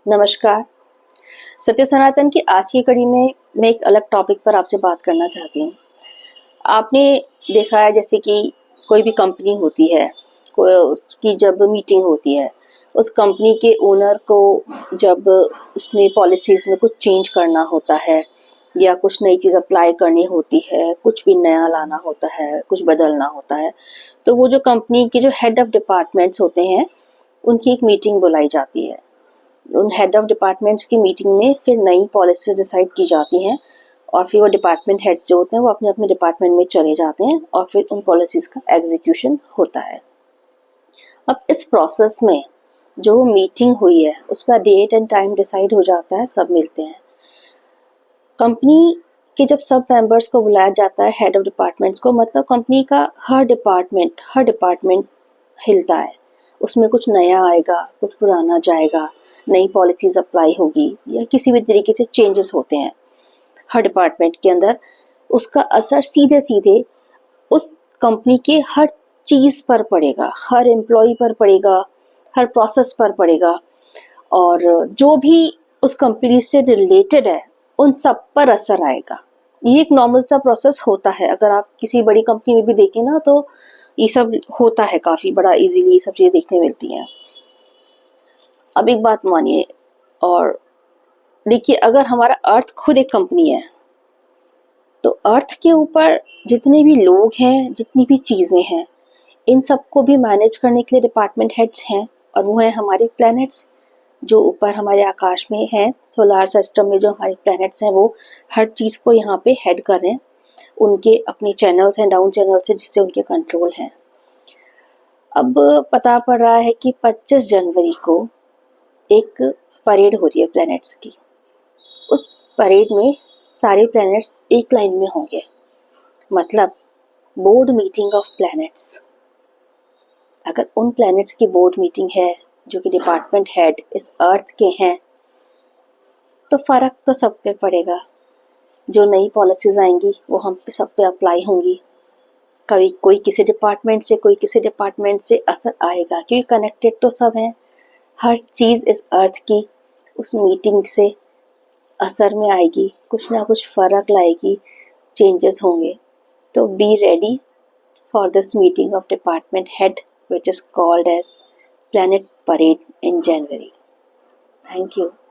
नमस्कार। सत्य सनातन की आज की कड़ी में मैं एक अलग टॉपिक पर आपसे बात करना चाहती हूँ। आपने देखा है जैसे कि कोई भी कंपनी होती है, कोई उसकी जब मीटिंग होती है, उस कंपनी के ओनर को जब उसमें पॉलिसीज़ में कुछ चेंज करना होता है या कुछ नई चीज़ अप्लाई करनी होती है, कुछ भी नया लाना होता है, कुछ बदलना होता है, तो वो जो कंपनी के जो हेड ऑफ़ डिपार्टमेंट्स होते हैं, उनकी एक मीटिंग बुलाई जाती है। उन हेड ऑफ डिपार्टमेंट्स की मीटिंग में फिर नई पॉलिसी डिसाइड की जाती हैं और फिर वो डिपार्टमेंट हेड्स जो होते हैं वो अपने अपने डिपार्टमेंट में चले जाते हैं और फिर उन पॉलिसीज़ का एग्जीक्यूशन होता है। अब इस प्रोसेस में जो मीटिंग हुई है उसका डेट एंड टाइम डिसाइड हो जाता है, सब मिलते हैं। कंपनी के जब सब मेंबर्स को बुलाया जाता है हेड ऑफ डिपार्टमेंट्स को, मतलब कंपनी का हर डिपार्टमेंट हिलता है। उसमें कुछ नया आएगा, कुछ पुराना जाएगा, नई पॉलिसीज़ अप्लाई होगी या किसी भी तरीके से चेंजेस होते हैं हर डिपार्टमेंट के अंदर। उसका असर सीधे-सीधे उस कंपनी के हर चीज़ पर पड़ेगा, हर एम्प्लॉयी पर पड़ेगा, हर प्रोसेस पर पड़ेगा और जो भी उस कंपनी से रिलेटेड है, उन सब पर असर आएगा। ये एक नॉर्मल सा प्रोसेस होता है। अगर आप किसी बड़ी कंपनी में भी देखें ना तो ये सब होता है, काफ़ी बड़ा ईज़िली ये सब चीज़ें देखने मिलती हैं। अब एक बात मानिए और देखिए, अगर हमारा अर्थ खुद एक कंपनी है, तो अर्थ के ऊपर जितने भी लोग हैं, जितनी भी चीज़ें हैं, इन सबको भी मैनेज करने के लिए डिपार्टमेंट हेड्स हैं और वो हैं हमारे प्लैनेट्स जो ऊपर हमारे आकाश में हैं। सोलार सिस्टम में जो हमारे प्लैनेट्स हैं वो हर चीज़ को यहाँ पे हेड कर रहे हैं। उनके अपने चैनल्स हैं, डाउन चैनल्स हैं जिससे उनके कंट्रोल हैं। अब पता पड़ रहा है कि 25 जनवरी को एक परेड हो रही है प्लैनेट्स की। उस परेड में सारे प्लैनेट्स एक लाइन में होंगे, मतलब बोर्ड मीटिंग ऑफ प्लैनेट्स। अगर उन प्लैनेट्स की बोर्ड मीटिंग है जो कि डिपार्टमेंट हेड इस अर्थ के हैं, तो फ़र्क तो सब पे पड़ेगा। जो नई पॉलिसीज़ आएंगी वो हम पे सब पे अप्लाई होंगी। कभी कोई किसी डिपार्टमेंट से, कोई किसी डिपार्टमेंट से असर आएगा क्योंकि कनेक्टेड तो सब हैं। हर चीज़ इस अर्थ की उस मीटिंग से असर में आएगी, कुछ ना कुछ फ़र्क लाएगी, चेंजेस होंगे। तो be ready for this meeting of department head which is called as Planet Parade in January. Thank you.